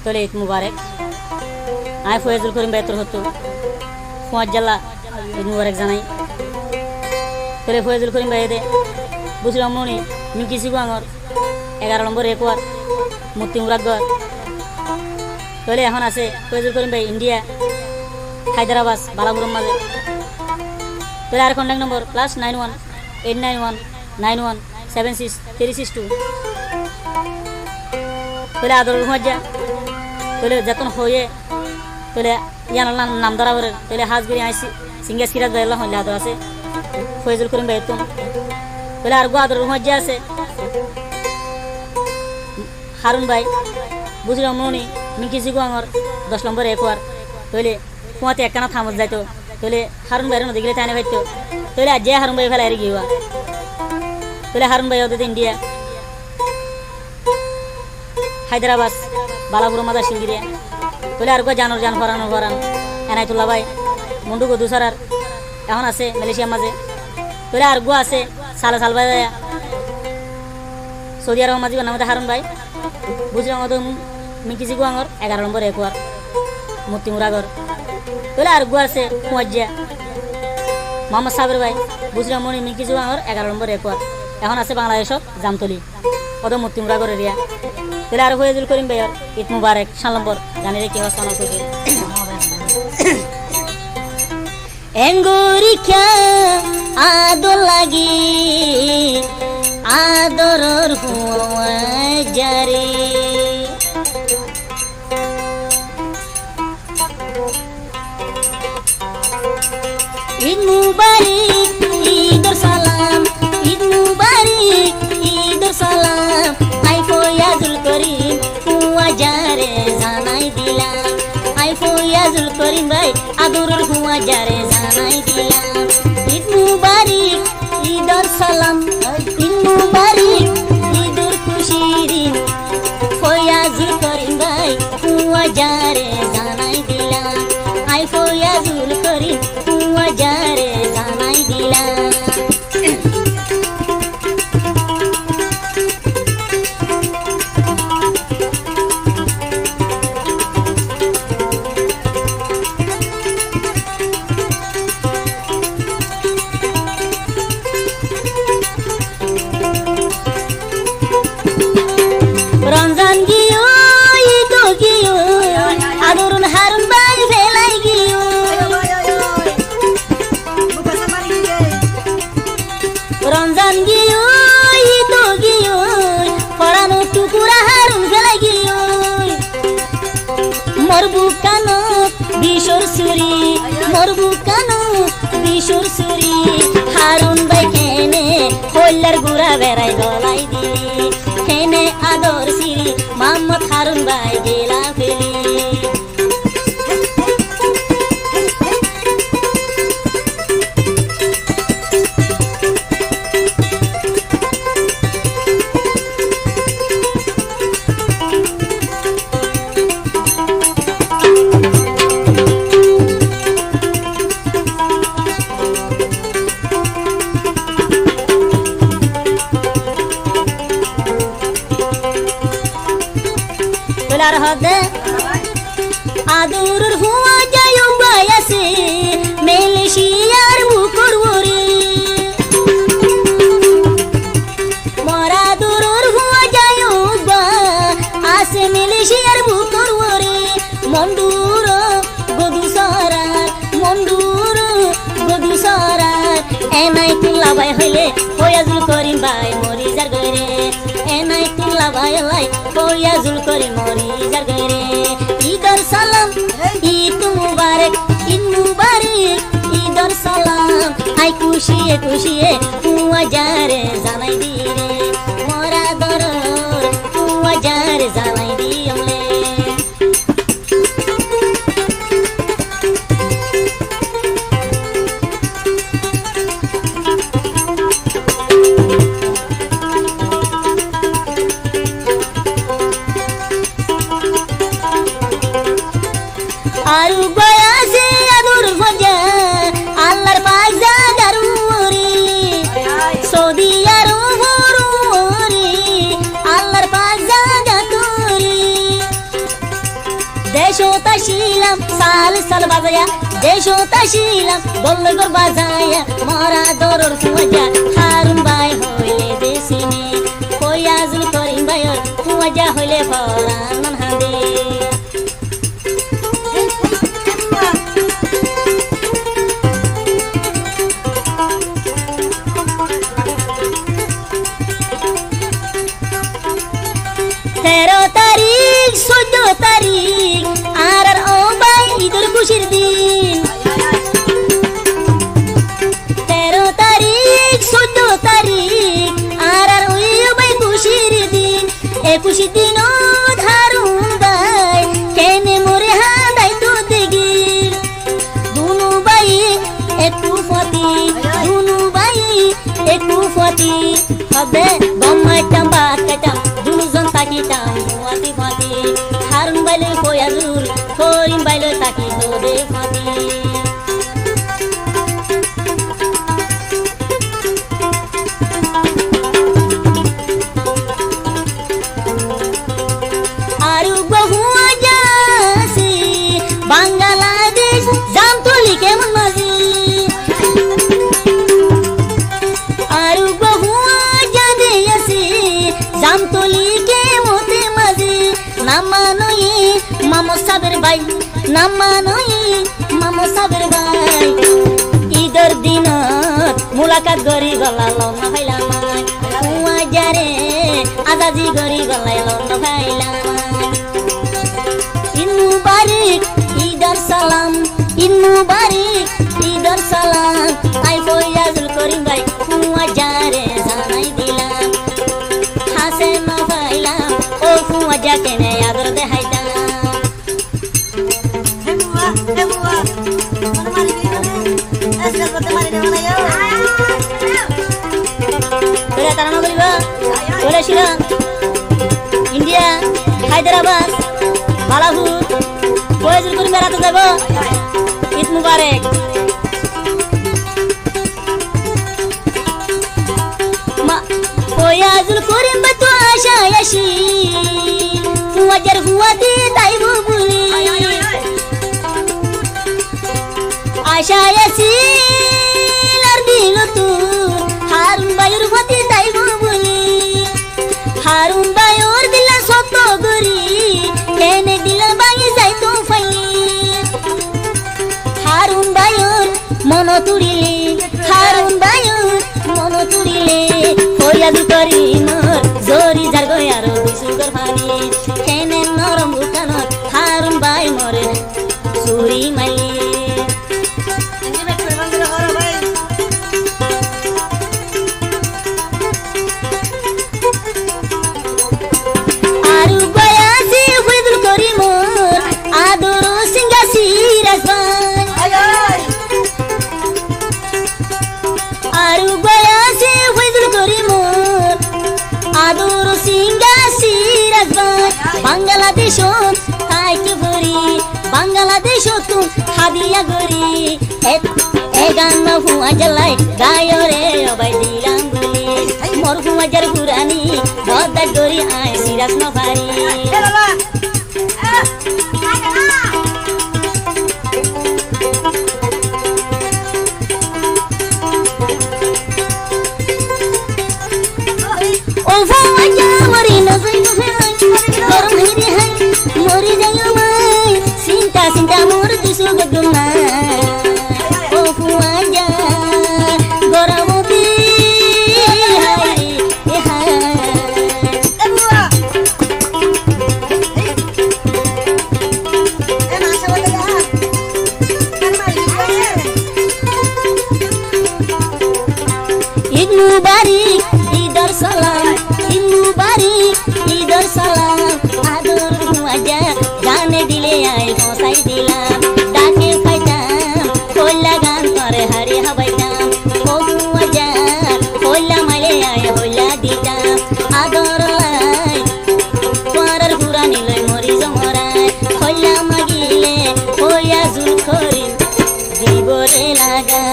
তোলে ঈদ মুবারক আই ফয়জুল করিম ভাই তোর হতো ফুয়াজ জাল্লা ঈদ মুবারক জানাই তোলে ফয়জুল করিম ভাই দে বুঝলাম মনি মিকি সিগু আঙর 11 নম্বর একবার মূর্তি মুরাগর তোলে এখন আছে ফয়জুল করিম ভাই ইন্ডিয়া হায়দ্রাবাদ বালাপুরম মাঝে তোলে আর কন্ট্যাক্ট নম্বর +918919176362 তোলে আদর মজ্জা তোলে যতন হয়ে তোলে ইয়ান নাম ধরা করে তোলে হাজগিরি আইসি সিঙ্গা সিরাজ ভাই আল্লাহ আদর আছে ফয়জুল করিম ভাই তুম তোলে আর গো আদর মজ্জা আছে হারুন ভাই বুঝলাম মনি মিকি জিগো আঙর 10 নম্বর একবার তোলে কুয়াতে একখানা থামত যাইতো তোলে হারুন ভাইয়ের নদী গেলে তাই না ভাইতো তোলে আজ হারুন ভাই ফেলা এর গিয়া তোলে হারুন ভাই ওদের ইন্ডিয়া হায়দ্রাবাদ বালাপুরম মাদা সিঙ্গিরিয়া তোলে আর গো জানোর জান ফরান এনায়তুল্লাহ ভাই মুন্ডু গো দুসারার এখন আছে মালয়েশিয়ার মাঝে তোলে আর গো আছে সাল ভাই সৌদি আরব মাঝে নামতে হারুন ভাই বুঝলাম ওদের মিকি জিগো আঙর 11 নম্বর একবার মূর্তি মুরাগর তোলে আর গো আছে কুয়াজ্জা মোহাম্মদ সাবির ভাই বুঝলাম মনি মিকি জিগো আঙর 11 নম্বর একবার এখন আছে বাংলাদেশত জামতলি ওদের মূর্তি মুরাগর এরিয়া তোলে আর ফয়জুল করিম ভাইয়ের ঈদ মুবারক 7 নম্বর জানি রে কি অবস্থা করে এঙ্গুরিখা আদর লাগি আদরর হুয়া জারি ঈদ মুবারক ঈদর সালাম ঈদ মুবারক ঈদর সালাম আই ফয়জুল করিম হুয়া জারে জানাই দিলাম আই ফয়জুল করিম ভাই আদরর হুয়া জারে জানাই দিলাম ঈদ মুবারক ঈদর সালাম ঈদ মুবারক ঈদর খুশির দিন ফয়জুল করিম ভাই হুয়া জারে জানাই দিলাম আই ফয়জুল করিম হুয়া জারে জানাই দিলাম রমজান গিয়ে ঈদ গিয়ে আদরুন হারুন ভাই ফেলাই গিয়ে রমজান গিয়ে ঈদ গিয়ে পরানো টুকুরা হারুন ফেলাই গিয়ে মরবু কানো বিশর সুরি মরবু কানো বিশর সুরি হারুন ভাই কেনে হইলার গুড়া বেড়াই গলাই দিলি হেনে আদর সিরি মোহাম্মদ হারুন ভাই গেলা ফেলি তোলার হদে আদুরুর হুয়া যায়ও বায়াসে মালয়েশিয়ার মুকুরুরি মরা দুরুর হুয়া যায়ও বা আসে মালয়েশিয়ার মুকুরুরি মন্ডুর গদুসারা এনায়তুল্লাহ ভাই হইলে ফয়জুল করিম ভাই মরিজার গরে এনায়তুল্লাহ ভাই ভাই ফয়জুল করিম মরিজার গরে ঈদর সালাম ঈদ মুবারক ঈদর সালাম আই খুশিয়ে হুয়া জারে জানাই দিরে মোরা দরর হুয়া জারে জানাই দিয়মলে আরু বয়াসে আদুর ভজা আল্লাহর পাক জাগারুরি সৌদি আরব রি আল্লাহর পাক জাগাতুরি আসিলাম সাল সাল বাজায়া দেশত আসিলাম গোলগর বাজায়া মরা দরর ফুয়াজা হারুন ভাই হইলে দেশিনে ফয়াজুল করিম ভাইয়ের ফুয়াজা হইলে ফরান হাঁদে তেরো তারিখ 14 তারিখ আর ও ভাই ঈদের খুশির দিন 13 তারিখ 14 তারিখ আর ওই ভাই খুশির দিন 21 দিন হারুন ভাই কেনে মোরে হাদাই তো দিগির দুনু ভাই একটু ফতি দুনু ভাই একটু ফতি হবে গম্মাইতাম বাকাইতাম দুজন তাকিতাম ফাতি ফাতি হারুন বাইলে ফয়াজুল করিম বাইলে তাকি তোরে ফাতি আরু বহু আজাসি বাংলাদেশ জামতলি কেমন মাঝি আরু বহু আজাদে আসি জামতলি কে মতে মাঝি নামানই মামো সাবের ভাই নামানই মামো সাবের ভাই ঈদের দিনত মুলাকাত গরি গলাল না ভাইলা মাই ফুয়াজারে আজাজি গরি গলাল না ভাইলা মাই ঈদ মুবারক ঈদের সালাম ঈদ মুবারক ঈদের সালাম আই ফয়াজুল করিম ভাই ফুয়াজারে জানাই দিলাম হাসে না ভাইলাম ও ফুয়াজা কেনে আদর দেখাইতাম ইন্ডিয়া হায়দ্রাবাদ বালাপুর ফয়াজুল করিম বেড়াতে যাব ঈদ মুবারক ফয়াজুল করিম ভাই তো আশায় আসি ফুয়াজার ফুয়াতে তাইব বলি আশায় আসি আর দিল তো হারুন ভাইয়ের ফুয়াতে তাইব বলি হারুন ভাইয়ের দিলা সত গরি কেনে দিলা ভাঙি যাই তো ফাইলি হারুন ভাইয়ের মন তুড়িলে হারুন ভাইয়ের মন তুড়িলে ফয়াজুল করিম জরি যার গয়ার বিশুগর পানি কেনে নরম বুকানত হারুন ভাই মরে চুরি মাইলি আরু গয়াসি ফয়াজুল করিম আদর সিংহা সিরাজ ভাই আরু গয়াসি ফয়াজুল করিম আদর সিংহা সিরাজ ভাই বাংলাদেশ তাইকে ভরি বাংলাদেশ তু হাদিয়া গরি এ গান ফুয়া জ্বালাই গায়রে অবাই দিলাম বলি মোর ফুয়াজার পুরানি বদা গরি আয় সিরাজ নভারি ও ফুয়াজা মরি নজই নফাই গরম হইরে হাই মরি যাইও মাই চিন্তা চিন্তা মোর দিশু গদুমা ও ফুয়াজা গরম দি হাই এ হাই এ বুয়া এ মাসা বলে যা কার মারি ঈদ মুবারক ঈদের সালাম ঈদ মুবারক ঈদের সালাম আদর ফুয়াজা গানে দিলে আই পৌঁছাই দিলাম ডাকে পাইতাম কইলা গান করে হারি হাবাইতাম ও ফুয়াজা কইলা মাইলে আই হইলা দিতাম আদর লাই তোরার পুরানি লই মরি জমরাই কইলা মাগিলে ফয়াজুল করিম দিবরে লাগা